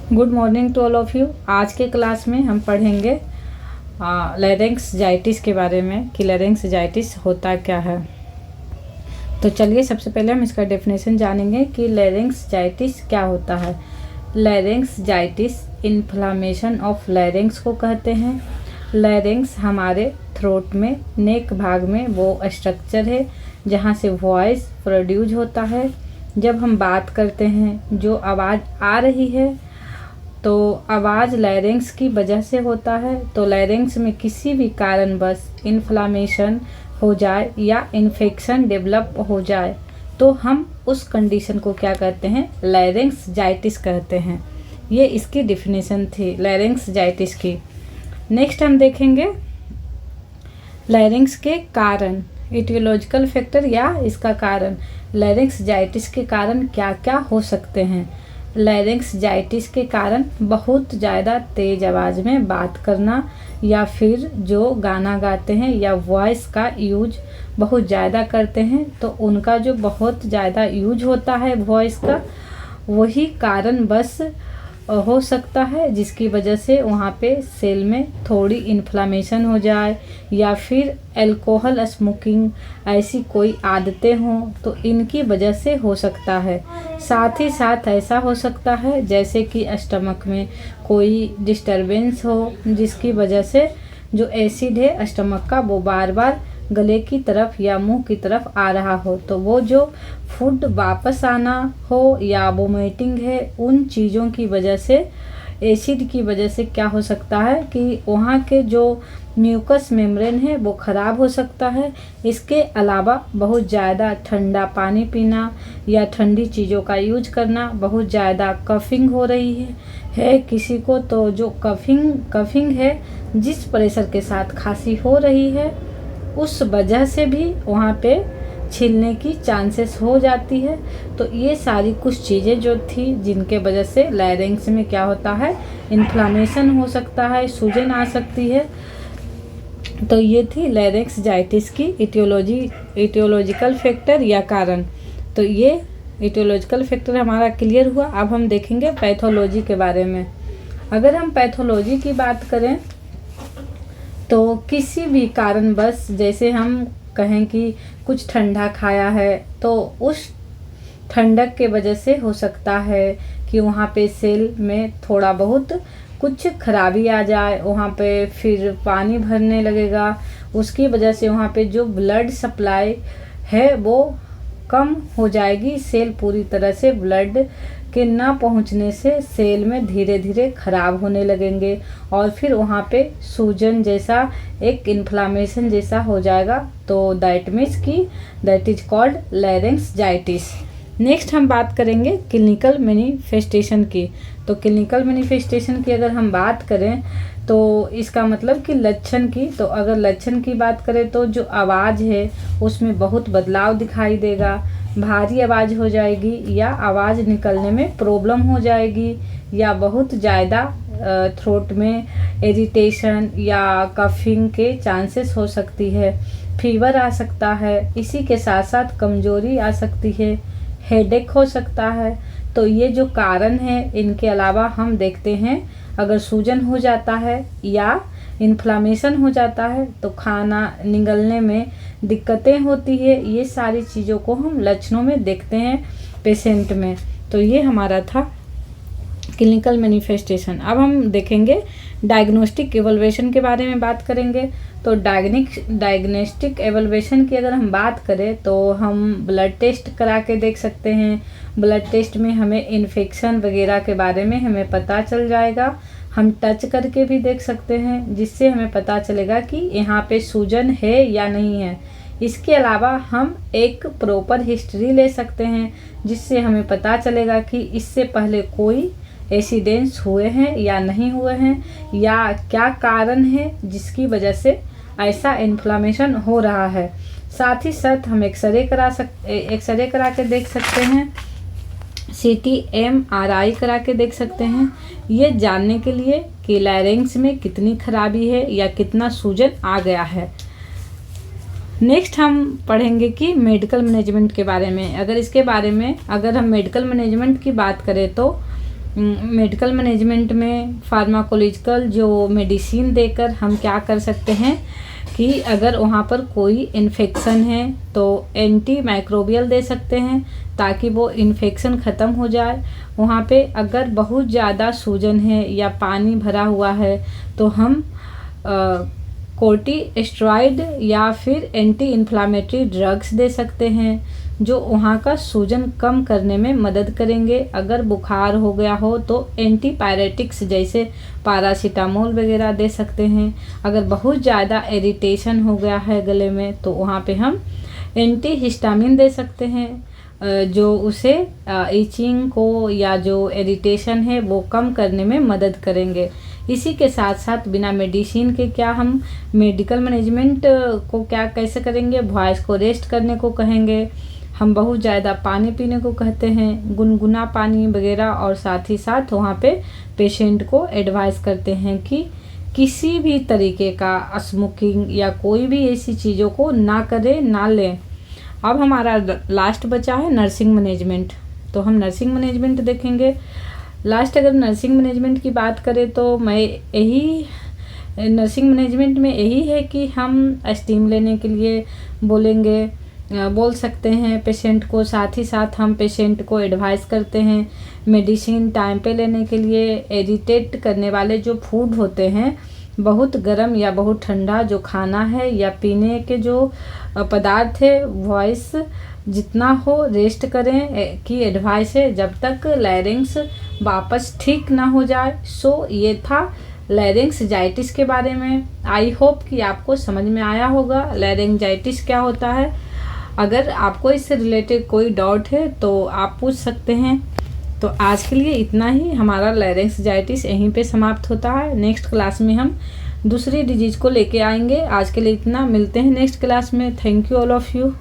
Good morning to all of you. आज के class में हम पढ़ेंगे लैरिंक्सजाइटिस के बारे में कि लैरिंक्सजाइटिस होता क्या है। तो चलिए सबसे पहले हम इसका डेफिनेशन जानेंगे कि लैरिंक्सजाइटिस क्या होता है। लैरिंक्सजाइटिस इन्फ्लामेशन ऑफ लैरिंक्स को कहते हैं। लैरिंक्स हमारे थ्रोट में नेक भाग में वो स्ट्रक्चर है जहाँ से वॉइस प्रोड्यूस होता है। जब हम बात करते हैं जो आवाज़ आ रही है तो आवाज़ लैरिंक्स की वजह से होता है। तो लैरिंक्स में किसी भी कारणवश इन्फ्लामेशन हो जाए या इन्फेक्शन डेवलप हो जाए तो हम उस कंडीशन को क्या कहते हैं, लैरिंक्सजाइटिस कहते हैं। ये इसकी डिफिनेशन थी लैरिंक्सजाइटिस की। नेक्स्ट हम देखेंगे लैरिंक्स के कारण, इटियोलॉजिकल फैक्टर या इसका कारण। लैरिंक्सजाइटिस के कारण क्या क्या हो सकते हैं। लैरिंक्सजाइटिस के कारण बहुत ज़्यादा तेज़ आवाज़ में बात करना, या फिर जो गाना गाते हैं या वॉइस का यूज बहुत ज़्यादा करते हैं तो उनका जो बहुत ज़्यादा यूज होता है वॉइस का, वही कारण बस हो सकता है जिसकी वजह से वहाँ पे सेल में थोड़ी इन्फ्लामेशन हो जाए, या फिर अल्कोहल स्मोकिंग ऐसी कोई आदतें हों तो इनकी वजह से हो सकता है। साथ ही साथ ऐसा हो सकता है जैसे कि स्टमक में कोई डिस्टरबेंस हो जिसकी वजह से जो एसिड है स्टमक का वो बार बार गले की तरफ या मुंह की तरफ आ रहा हो, तो वो जो फूड वापस आना हो या वोमिटिंग है, उन चीज़ों की वजह से, एसिड की वजह से क्या हो सकता है कि वहाँ के जो म्यूकस मेम्ब्रेन है वो ख़राब हो सकता है। इसके अलावा बहुत ज़्यादा ठंडा पानी पीना या ठंडी चीज़ों का यूज करना, बहुत ज़्यादा कफिंग हो रही है किसी को, तो जो कफिंग है, जिस प्रेशर के साथ खांसी हो रही है उस वजह से भी वहाँ पे छिलने की चांसेस हो जाती है। तो ये सारी कुछ चीज़ें जो थी जिनके वजह से लैरिंक्स में क्या होता है, इन्फ्लामेशन हो सकता है, सूजन आ सकती है। तो ये थी लैरिंक्सजाइटिस की इटियोलॉजिकल फैक्टर या कारण। तो ये इटियोलॉजिकल फैक्टर हमारा क्लियर हुआ। अब हम देखेंगे पैथोलॉजी के बारे में। अगर हम पैथोलॉजी की बात करें तो किसी भी कारणवश, जैसे हम कहें कि कुछ ठंडा खाया है तो उस ठंडक के वजह से हो सकता है कि वहाँ पे सेल में थोड़ा बहुत कुछ खराबी आ जाए, वहाँ पे फिर पानी भरने लगेगा, उसकी वजह से वहाँ पे जो ब्लड सप्लाई है वो कम हो जाएगी। सेल पूरी तरह से ब्लड के ना पहुंचने से सेल में धीरे धीरे खराब होने लगेंगे और फिर वहाँ पे सूजन जैसा एक इन्फ्लामेशन जैसा हो जाएगा। तो दैट इज कॉल्ड लैरिंक्सजाइटिस। नेक्स्ट हम बात करेंगे क्लिनिकल मैनिफेस्टेशन की। तो क्लिनिकल मैनिफेस्टेशन की अगर हम बात करें तो इसका मतलब कि लक्षण की, तो अगर लक्षण की बात करें तो जो आवाज़ है उसमें बहुत बदलाव दिखाई देगा, भारी आवाज़ हो जाएगी या आवाज़ निकलने में प्रॉब्लम हो जाएगी, या बहुत ज़्यादा थ्रोट में इरिटेशन या कफिंग के चांसेस हो सकती है, फीवर आ सकता है, इसी के साथ साथ कमजोरी आ सकती है, हेडेक हो सकता है। तो ये जो कारण है, इनके अलावा हम देखते हैं अगर सूजन हो जाता है या इन्फ्लामेशन हो जाता है तो खाना निगलने में दिक्कतें होती है। ये सारी चीज़ों को हम लक्षणों में देखते हैं पेशेंट में। तो ये हमारा था क्लिनिकल मैनिफेस्टेशन। अब हम देखेंगे डायग्नोस्टिक एवल्यूएशन के बारे में बात करेंगे। तो डायग्नोस्टिक एवल्यूएशन की अगर हम बात करें तो हम ब्लड टेस्ट करा के देख सकते हैं। ब्लड टेस्ट में हमें इन्फेक्शन वगैरह के बारे में हमें पता चल जाएगा। हम टच करके भी देख सकते हैं जिससे हमें पता चलेगा कि यहाँ पे सूजन है या नहीं है। इसके अलावा हम एक प्रॉपर हिस्ट्री ले सकते हैं जिससे हमें पता चलेगा कि इससे पहले कोई एक्सीडेंट्स हुए हैं या नहीं हुए हैं, या क्या कारण है जिसकी वजह से ऐसा इन्फ्लामेशन हो रहा है। साथ ही साथ हम एक्सरे करा के देख सकते हैं, CT MRI करा के देख सकते हैं, ये जानने के लिए कि लैरिंक्स में कितनी खराबी है या कितना सूजन आ गया है। नेक्स्ट हम पढ़ेंगे कि मेडिकल मैनेजमेंट के बारे में। अगर हम मेडिकल मैनेजमेंट की बात करें तो मेडिकल मैनेजमेंट में फार्माकोलॉजिकल जो मेडिसिन देकर हम क्या कर सकते हैं कि अगर वहाँ पर कोई इन्फेक्शन है तो एंटी माइक्रोबियल दे सकते हैं ताकि वो इन्फेक्शन ख़त्म हो जाए। वहाँ पे अगर बहुत ज़्यादा सूजन है या पानी भरा हुआ है तो हम कोर्टिकोस्टेरॉइड या फिर एंटी इन्फ्लामेटरी ड्रग्स दे सकते हैं जो वहाँ का सूजन कम करने में मदद करेंगे। अगर बुखार हो गया हो तो एंटीपायरेटिक्स जैसे पैरासीटामोल वगैरह दे सकते हैं। अगर बहुत ज़्यादा इरिटेशन हो गया है गले में तो वहाँ पे हम एंटी हिस्टामिन दे सकते हैं जो उसे इचिंग को या जो इरिटेशन है वो कम करने में मदद करेंगे। इसी के साथ साथ बिना मेडिसिन के क्या हम मेडिकल मैनेजमेंट को क्या कैसे करेंगे, वॉइस को रेस्ट करने को कहेंगे, हम बहुत ज़्यादा पानी पीने को कहते हैं, गुनगुना पानी वगैरह, और साथ ही साथ वहाँ पे पेशेंट को एडवाइस करते हैं कि किसी भी तरीके का स्मोकिंग या कोई भी ऐसी चीज़ों को ना करें, ना लें। अब हमारा लास्ट बचा है नर्सिंग मैनेजमेंट, तो हम नर्सिंग मैनेजमेंट देखेंगे। लास्ट अगर नर्सिंग मैनेजमेंट की बात करें तो मैं यही नर्सिंग मैनेजमेंट में यही है कि हम स्टीम लेने के लिए बोल सकते हैं पेशेंट को। साथ ही साथ हम पेशेंट को एडवाइस करते हैं मेडिसिन टाइम पे लेने के लिए। इरिटेट करने वाले जो फूड होते हैं, बहुत गर्म या बहुत ठंडा जो खाना है या पीने के जो पदार्थ है, वॉइस जितना हो रेस्ट करें की एडवाइस है जब तक लैरिंग्स वापस ठीक ना हो जाए। सो ये था लैरिंग्जाइटिस के बारे में। आई होप कि आपको समझ में आया होगा लैरिंजाइटिस क्या होता है। अगर आपको इससे रिलेटेड कोई डाउट है तो आप पूछ सकते हैं। तो आज के लिए इतना ही। हमारा लैरिंजाइटिस यहीं पे समाप्त होता है। नेक्स्ट क्लास में हम दूसरी डिजीज़ को लेके आएंगे। आज के लिए इतना, मिलते हैं नेक्स्ट क्लास में। Thank you all of you.